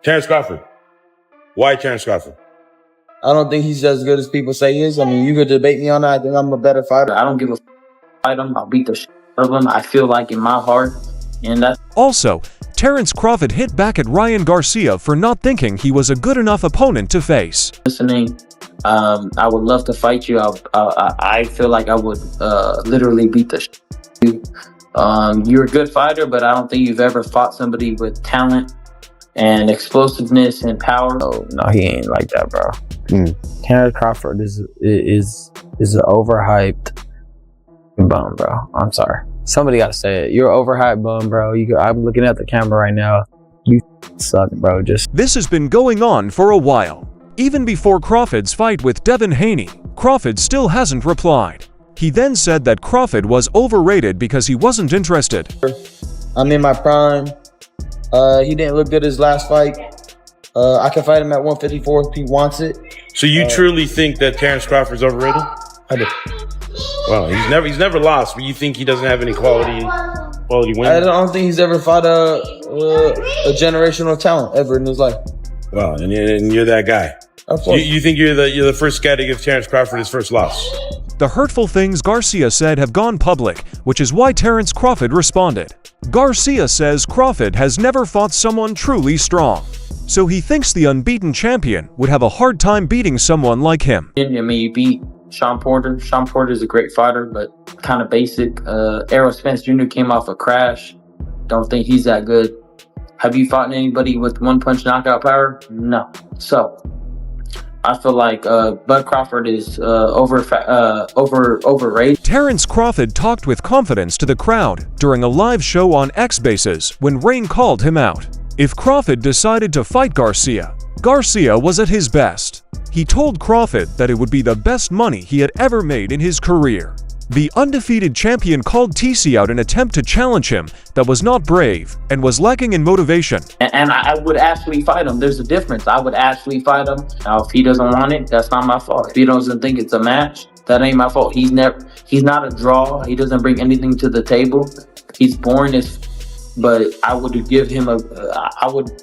Terence Crawford. Why Terence Crawford? I don't think he's as good as people say he is. I mean, you could debate me on that. I think I'm a better fighter. I don't give a fight him. I'll beat the shit out of him. I feel like in my heart, and that's Also, Terence Crawford hit back at Ryan Garcia for not thinking he was a good enough opponent to face. listening. I would love to fight you. I feel like I would literally beat the shit out of you. You're a good fighter, but I don't think you've ever fought somebody with talent and explosiveness and power. Oh, no, he ain't like that, bro. Terence Crawford is an overhyped bum, bro. I'm sorry. Somebody gotta say it. You're an overhyped bum, bro. I'm looking at the camera right now. You suck, bro. This has been going on for a while. Even before Crawford's fight with Devin Haney, Crawford still hasn't replied. He then said that Crawford was overrated because he wasn't interested. I'm in my prime. He didn't look good his last fight. I can fight him at 154 if he wants it. So you truly think that Terence Crawford's overrated? I do. Well, he's never lost, but you think he doesn't have any quality wins? I don't think he's ever fought a generational talent ever in his life. Well, and you're that guy. Of course. You think you're the first guy to give Terence Crawford his first loss? The hurtful things Garcia said have gone public, which is why Terence Crawford responded. Garcia says Crawford has never fought someone truly strong, so he thinks the unbeaten champion would have a hard time beating someone like him. I mean, you beat Sean Porter. Sean Porter is a great fighter, but kind of basic. Errol Spence Jr. came off a crash. Don't think he's that good. Have you fought anybody with one-punch knockout power? No. So I feel like Bud Crawford is overrated. Terence Crawford talked with confidence to the crowd during a live show on X Basis when Rain called him out. If Crawford decided to fight Garcia, Garcia was at his best. He told Crawford that it would be the best money he had ever made in his career. The undefeated champion called TC out in an attempt to challenge him that was not brave and was lacking in motivation. And I would actually fight him. There's a difference. I would actually fight him. Now, if he doesn't want it, that's not my fault. If he doesn't think it's a match, that ain't my fault. He's not a draw. He doesn't bring anything to the table. He's boring but I would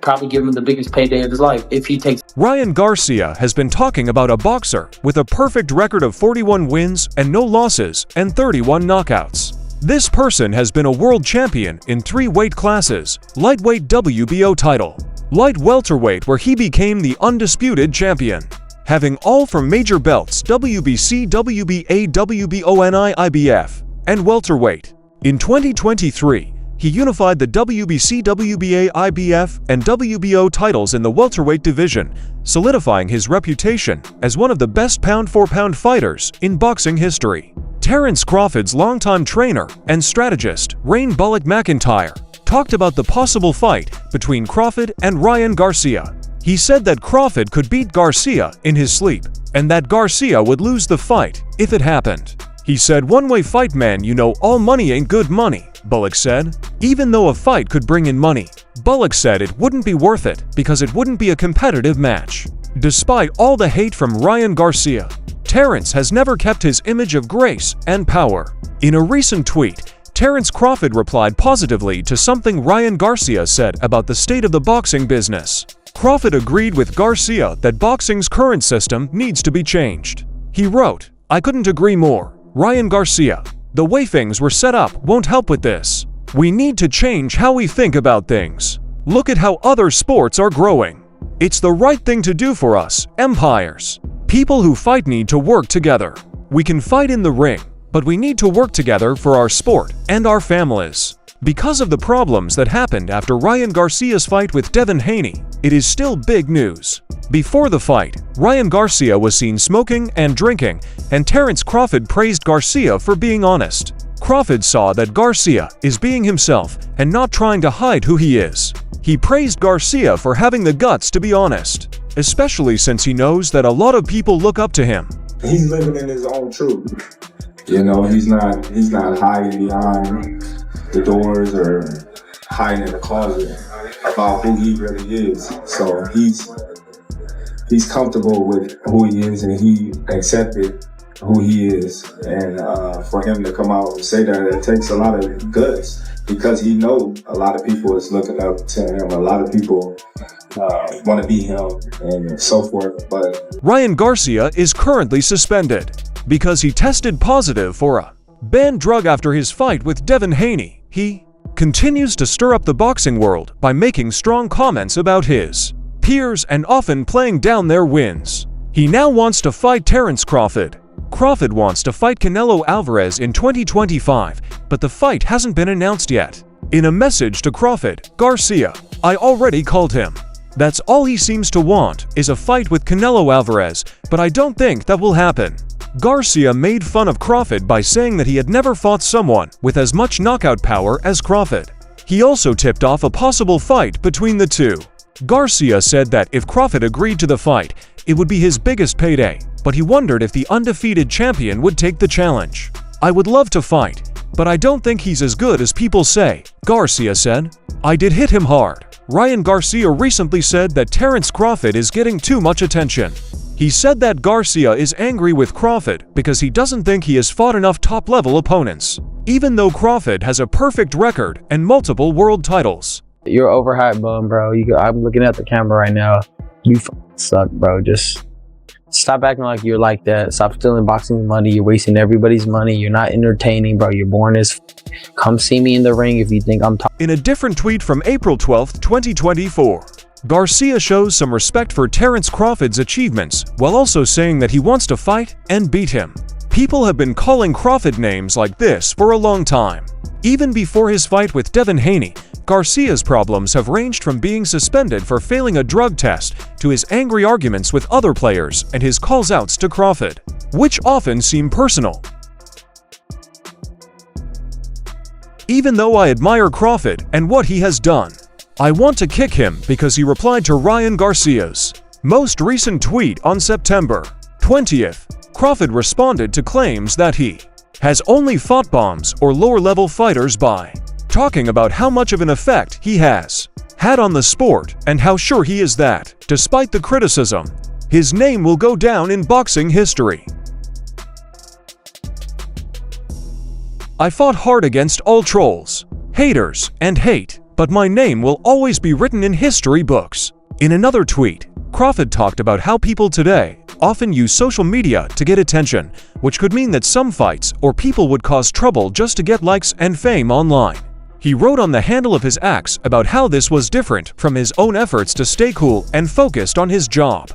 probably give him the biggest payday of his life if he takes. Ryan Garcia has been talking about a boxer with a perfect record of 41 wins and no losses and 31 knockouts. This person has been a world champion in 3 weight classes: lightweight WBO title, light welterweight where he became the undisputed champion, having all from major belts WBC, WBA, WBO, IBF, and welterweight. In 2023, he unified the WBC, WBA, IBF, and WBO titles in the welterweight division, solidifying his reputation as one of the best pound-for-pound fighters in boxing history. Terence Crawford's longtime trainer and strategist, Rain Bullock McIntyre, talked about the possible fight between Crawford and Ryan Garcia. He said that Crawford could beat Garcia in his sleep, and that Garcia would lose the fight if it happened. He said, "One-way fight, man, you know all money ain't good money," Bullock said. Even though a fight could bring in money, Bullock said it wouldn't be worth it because it wouldn't be a competitive match. Despite all the hate from Ryan Garcia, Terence has never kept his image of grace and power. In a recent tweet, Terence Crawford replied positively to something Ryan Garcia said about the state of the boxing business. Crawford agreed with Garcia that boxing's current system needs to be changed. He wrote, "I couldn't agree more. Ryan Garcia, the way things were set up won't help with this. We need to change how we think about things. Look at how other sports are growing. It's the right thing to do for us, empires. People who fight need to work together. We can fight in the ring, but we need to work together for our sport and our families." Because of the problems that happened after Ryan Garcia's fight with Devin Haney, it is still big news. Before the fight, Ryan Garcia was seen smoking and drinking, and Terence Crawford praised Garcia for being honest. Crawford saw that Garcia is being himself and not trying to hide who he is. He praised Garcia for having the guts to be honest, especially since he knows that a lot of people look up to him. He's living in his own truth. You know, he's not hiding behind the doors or hiding in the closet about who he really is. So he's comfortable with who he is, and he accepted who he is. And for him to come out and say that, it takes a lot of guts, because he knows a lot of people is looking up to him. A lot of people want to beat him and so forth. But Ryan Garcia is currently suspended because he tested positive for a banned drug after his fight with Devin Haney. He continues to stir up the boxing world by making strong comments about his peers and often playing down their wins. He now wants to fight Terence Crawford. Crawford wants to fight Canelo Alvarez in 2025, but the fight hasn't been announced yet. In a message to Crawford, Garcia, "I already called him. That's all he seems to want is a fight with Canelo Alvarez, but I don't think that will happen." Garcia made fun of Crawford by saying that he had never fought someone with as much knockout power as Crawford. He also tipped off a possible fight between the two. Garcia said that if Crawford agreed to the fight, it would be his biggest payday, but he wondered if the undefeated champion would take the challenge. "I would love to fight, but I don't think he's as good as people say," Garcia said. "I did hit him hard." Ryan Garcia recently said that Terence Crawford is getting too much attention. He said that Garcia is angry with Crawford because he doesn't think he has fought enough top-level opponents, even though Crawford has a perfect record and multiple world titles. You're overhyped, bum, bro. I'm looking at the camera right now. You suck, bro. Just stop acting like you're like that. Stop stealing boxing money. You're wasting everybody's money. You're not entertaining, bro. You're boring as Come see me in the ring if you think I'm talking. In a different tweet from April 12, 2024, Garcia shows some respect for Terence Crawford's achievements while also saying that he wants to fight and beat him. People have been calling Crawford names like this for a long time. Even before his fight with Devin Haney, Garcia's problems have ranged from being suspended for failing a drug test to his angry arguments with other players and his calls-outs to Crawford, which often seem personal. "Even though I admire Crawford and what he has done, I want to kick him," because he replied to Ryan Garcia's most recent tweet on September 20th. Crawford responded to claims that he has only fought bombs or lower-level fighters by talking about how much of an effect he has had on the sport and how sure he is that, despite the criticism, his name will go down in boxing history. "I fought hard against all trolls, haters, and hate, but my name will always be written in history books." In another tweet, Crawford talked about how people today often use social media to get attention, which could mean that some fights or people would cause trouble just to get likes and fame online. He wrote on the handle of his X about how this was different from his own efforts to stay cool and focused on his job.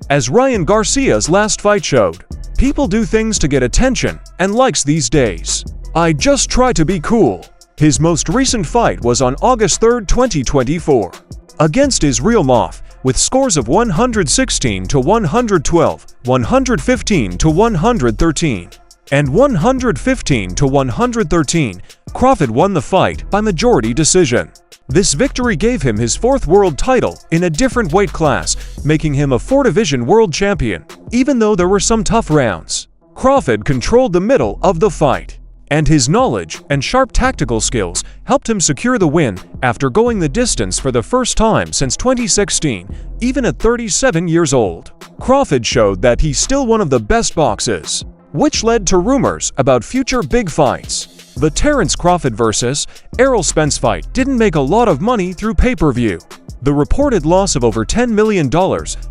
As Ryan Garcia's last fight showed, people do things to get attention and likes these days. "I just try to be cool." His most recent fight was on August 3, 2024, against Israel Moth, with scores of 116 to 112, 115 to 113, and 115 to 113. Crawford won the fight by majority decision. This victory gave him his fourth world title in a different weight class, making him a 4-division world champion, even though there were some tough rounds. Crawford controlled the middle of the fight, and his knowledge and sharp tactical skills helped him secure the win after going the distance for the first time since 2016, even at 37 years old. Crawford showed that he's still one of the best boxers, which led to rumors about future big fights. The Terence Crawford vs. Errol Spence fight didn't make a lot of money through pay-per-view. The reported loss of over $10 million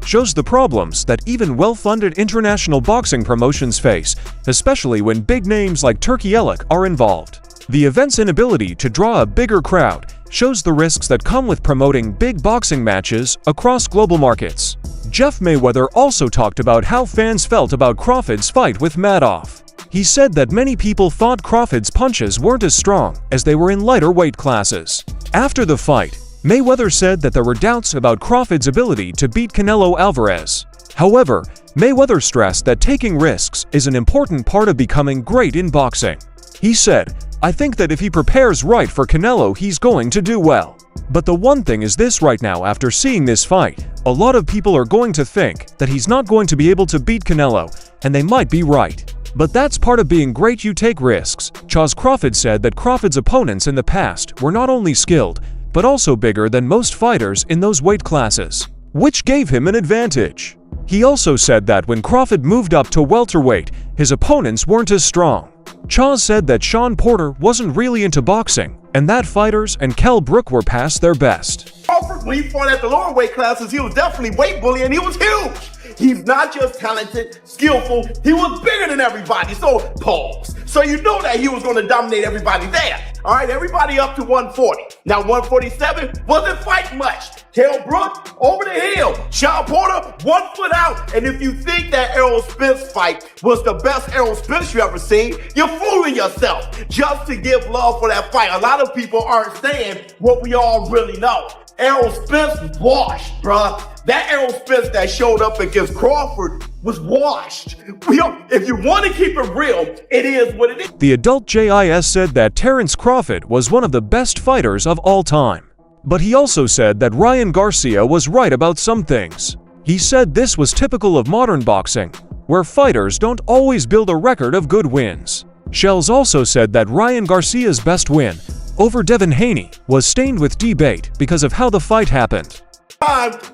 shows the problems that even well-funded international boxing promotions face, especially when big names like Turki Ellik are involved. The event's inability to draw a bigger crowd shows the risks that come with promoting big boxing matches across global markets. Jeff Mayweather also talked about how fans felt about Crawford's fight with Madoff. He said that many people thought Crawford's punches weren't as strong as they were in lighter weight classes. After the fight, Mayweather said that there were doubts about Crawford's ability to beat Canelo Alvarez. However, Mayweather stressed that taking risks is an important part of becoming great in boxing. He said, "I think that if he prepares right for Canelo, he's going to do well. But the one thing is this: right now, after seeing this fight, a lot of people are going to think that he's not going to be able to beat Canelo, and they might be right. But that's part of being great, you take risks." Crawford said that Crawford's opponents in the past were not only skilled, but also bigger than most fighters in those weight classes, which gave him an advantage. He also said that when Crawford moved up to welterweight, his opponents weren't as strong. Chaz said that Sean Porter wasn't really into boxing, and that fighters and Kell Brook were past their best. Crawford, when he fought at the lower weight classes, he was definitely weight bullying. He was huge. He's not just talented, skillful, he was bigger than everybody. So, pause. So you know that he was going to dominate everybody there. All right, everybody up to 140. Now, 147 wasn't fighting much. Kell Brook, over the hill. Sean Porter, 1 foot out. And if you think that Errol Spence fight was the best Errol Spence you ever seen, you're fooling yourself just to give love for that fight. A lot of people aren't saying what we all really know. Errol Spence was washed, bruh. That Errol Spence that showed up against Crawford was washed. If you want to keep it real, it is what it is. The adult JIS said that Terence Crawford was one of the best fighters of all time. But he also said that Ryan Garcia was right about some things. He said this was typical of modern boxing, where fighters don't always build a record of good wins. Shells also said that Ryan Garcia's best win over Devin Haney was stained with debate because of how the fight happened.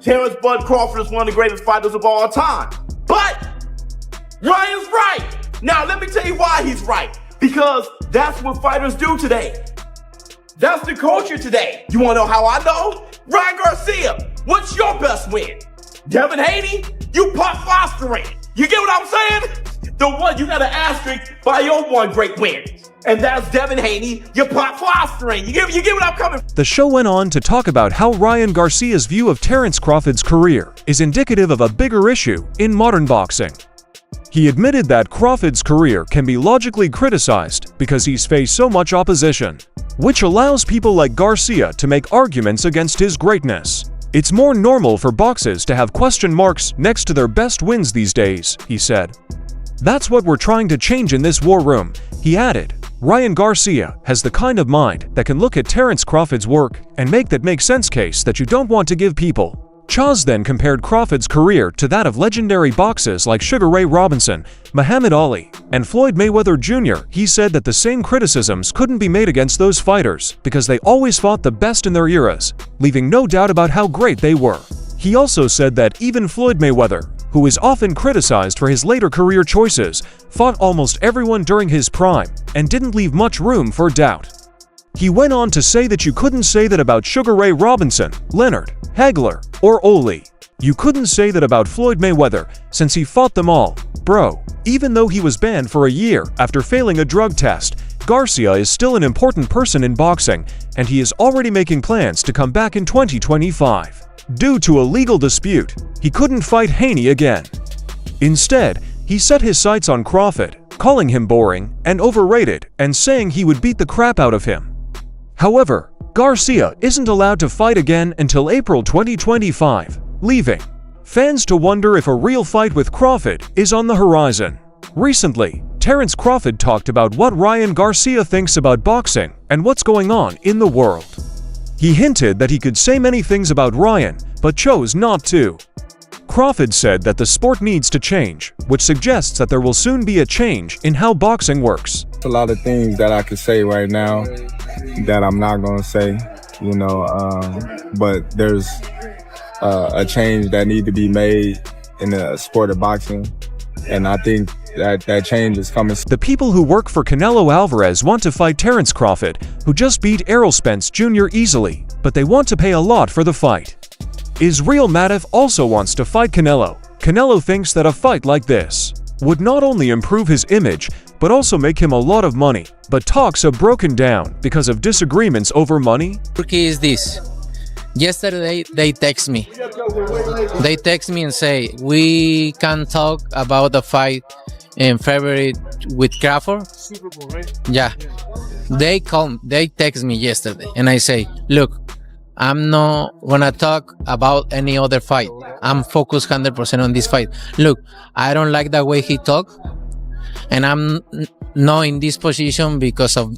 Terence Bud Crawford is one of the greatest fighters of all time. But Ryan's right. Now, let me tell you why he's right. Because that's what fighters do today. That's the culture today. You want to know how I know? Ryan Garcia, what's your best win? Devin Haney, you pop fostering. You get what I'm saying? The one, you got an asterisk by your one great win. And that's Devin Haney, you pop fostering. You get what I'm coming from? The show went on to talk about how Ryan Garcia's view of Terence Crawford's career is indicative of a bigger issue in modern boxing. He admitted that Crawford's career can be logically criticized because he's faced so much opposition, which allows people like Garcia to make arguments against his greatness. It's more normal for boxers to have question marks next to their best wins these days, he said. That's what we're trying to change in this war room, he added. Ryan Garcia has the kind of mind that can look at Terence Crawford's work and make that make sense case that you don't want to give people. Chaz then compared Crawford's career to that of legendary boxers like Sugar Ray Robinson, Muhammad Ali, and Floyd Mayweather Jr. He said that the same criticisms couldn't be made against those fighters because they always fought the best in their eras, leaving no doubt about how great they were. He also said that even Floyd Mayweather, who is often criticized for his later career choices, fought almost everyone during his prime and didn't leave much room for doubt. He went on to say that you couldn't say that about Sugar Ray Robinson, Leonard, Hagler, or Oli. You couldn't say that about Floyd Mayweather since he fought them all, bro. Even though he was banned for a year after failing a drug test, Garcia is still an important person in boxing, and he is already making plans to come back in 2025. Due to a legal dispute, he couldn't fight Haney again. Instead, he set his sights on Crawford, calling him boring and overrated and saying he would beat the crap out of him. However, Garcia isn't allowed to fight again until April 2025, leaving fans to wonder if a real fight with Crawford is on the horizon. Recently, Terence Crawford talked about what Ryan Garcia thinks about boxing and what's going on in the world. He hinted that he could say many things about Ryan, but chose not to. Crawford said that the sport needs to change, which suggests that there will soon be a change in how boxing works. A lot of things that I could say right now that I'm not going to say, but there's a change that need to be made in the sport of boxing, and I think that change is coming. The people who work for Canelo Alvarez want to fight Terence Crawford, who just beat Errol Spence Jr. easily, but they want to pay a lot for the fight. Israel Matif also wants to fight Canelo. Canelo thinks that a fight like this would not only improve his image, but also make him a lot of money. But talks have broken down because of disagreements over money. Turkey is this. Yesterday they text me. They text me and say, we can talk about the fight in February with Crawford. Super Bowl, right? Yeah. They text me yesterday and I say, look, I'm not gonna talk about any other fight. I'm focused 100% on this fight. Look, I don't like the way he talk, and I'm not in this position because of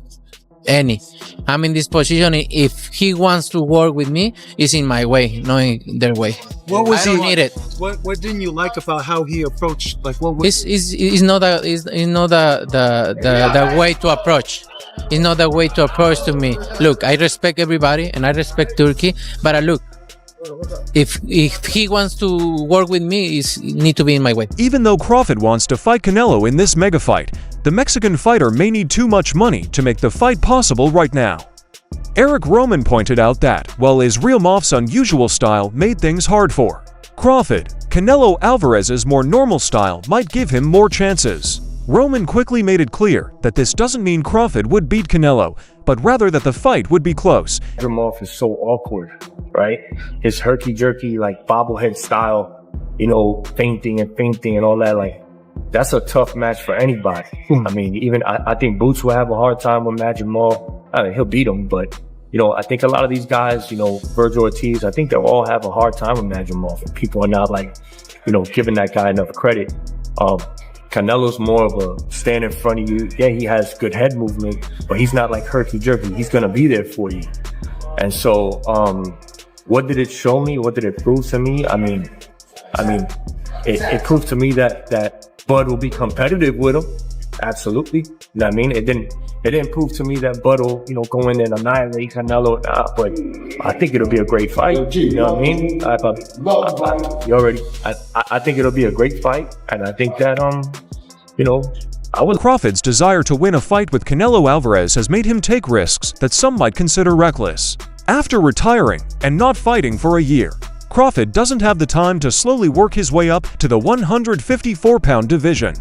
any. I'm in this position. If he wants to work with me, it's in my way, not in their way. What was I don't need it. What didn't you like about how he approached? Like what was? It's not the way to approach. It's not the way to approach to me. Look, I respect everybody and I respect Turkey, but look, if he wants to work with me, it need to be in my way. Even though Crawford wants to fight Canelo in this mega fight, the Mexican fighter may need too much money to make the fight possible right now. Eric Roman pointed out that, while Israel Mov's unusual style made things hard for Crawford, Canelo Alvarez's more normal style might give him more chances. Roman quickly made it clear that this doesn't mean Crawford would beat Canelo, but rather that the fight would be close. Moff is so awkward, right? His herky-jerky, like bobblehead style, you know, fainting and all that, like, that's a tough match for anybody. I mean, even I think Boots will have a hard time with Magic Moff. I mean, he'll beat him, but, you know, I think a lot of these guys, you know, Virgil Ortiz, I think they'll all have a hard time with Magic Moff. And people are not, like, you know, giving that guy enough credit. Canelo's more of a stand in front of you. Yeah, he has good head movement, but he's not like herky-jerky. He's going to be there for you. And so, what did it show me? What did it prove to me? I mean, it proved to me that Bud will be competitive with him. Absolutely. You know what I mean? It didn't prove to me that Bud will, you know, go in and annihilate Canelo. But I think it'll be a great fight. You know what I mean? I think it'll be a great fight. And I think that, you know, Crawford's desire to win a fight with Canelo Alvarez has made him take risks that some might consider reckless. After retiring and not fighting for a year, Crawford doesn't have the time to slowly work his way up to the 154-pound division.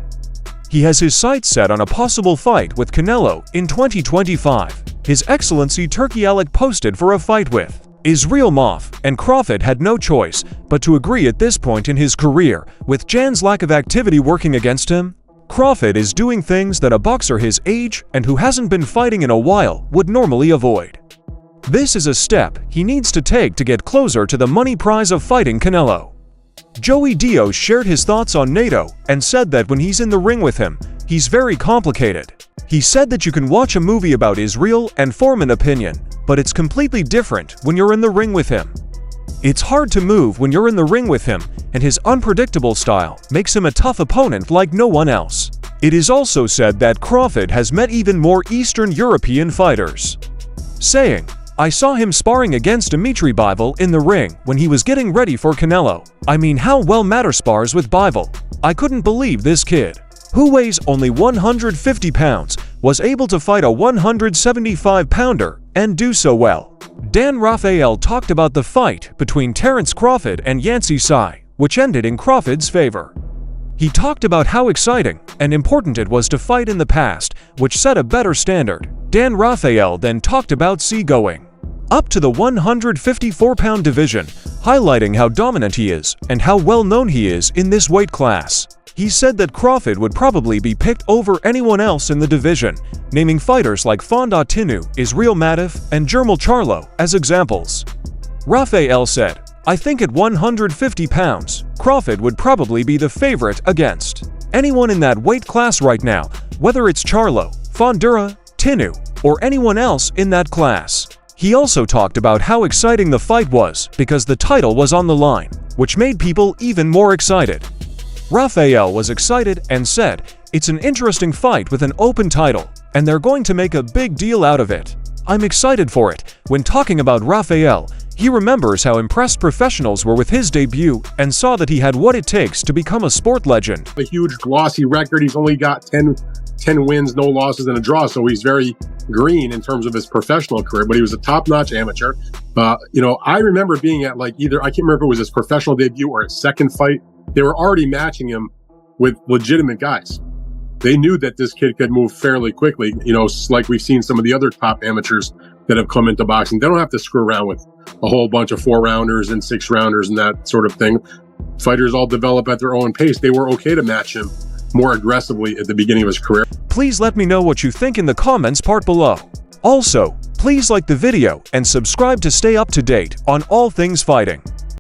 He has his sights set on a possible fight with Canelo in 2025. His Excellency Turki Alek posted for a fight with Israel Mov, and Crawford had no choice but to agree at this point in his career, with Jan's lack of activity working against him. Crawford is doing things that a boxer his age and who hasn't been fighting in a while would normally avoid. This is a step he needs to take to get closer to the money prize of fighting Canelo. Joey Diaz shared his thoughts on NATO and said that when he's in the ring with him, he's very complicated. He said that you can watch a movie about Israel and form an opinion, but it's completely different when you're in the ring with him. It's hard to move when you're in the ring with him, and his unpredictable style makes him a tough opponent like no one else. It is also said that Crawford has met even more Eastern European fighters, saying, "I saw him sparring against Dimitri Bivol in the ring when he was getting ready for Canelo. I mean, how well Matter spars with Bivol. I couldn't believe this kid, who weighs only 150 pounds, was able to fight a 175-pounder and do so well." Dan Rafael talked about the fight between Terence Crawford and Yancy Tsai, which ended in Crawford's favor. He talked about how exciting and important it was to fight in the past, which set a better standard. Dan Rafael then talked about Tsai going up to the 154-pound division, highlighting how dominant he is and how well known he is in this weight class. He said that Crawford would probably be picked over anyone else in the division, naming fighters like Fonda Tinu, Israel Matif, and Jermel Charlo as examples. Rafael said, "I think at 150 pounds, Crawford would probably be the favorite against anyone in that weight class right now, whether it's Charlo, Fondura, Tinu, or anyone else in that class." He also talked about how exciting the fight was because the title was on the line, which made people even more excited. Rafael was excited and said, "It's an interesting fight with an open title, and they're going to make a big deal out of it. I'm excited for it." When talking about Rafael, he remembers how impressed professionals were with his debut and saw that he had what it takes to become a sport legend. A huge glossy record. He's only got 10 wins, no losses, and a draw, so he's very green in terms of his professional career, but he was a top-notch amateur. You know, I remember being at I can't remember if it was his professional debut or his second fight. They were already matching him with legitimate guys. They knew that this kid could move fairly quickly, you know, like we've seen some of the other top amateurs that have come into boxing. They don't have to screw around with a whole bunch of 4-rounders and 6-rounders and that sort of thing. Fighters all develop at their own pace. They were okay to match him more aggressively at the beginning of his career. Please let me know what you think in the comments part below. Also, please like the video and subscribe to stay up to date on all things fighting.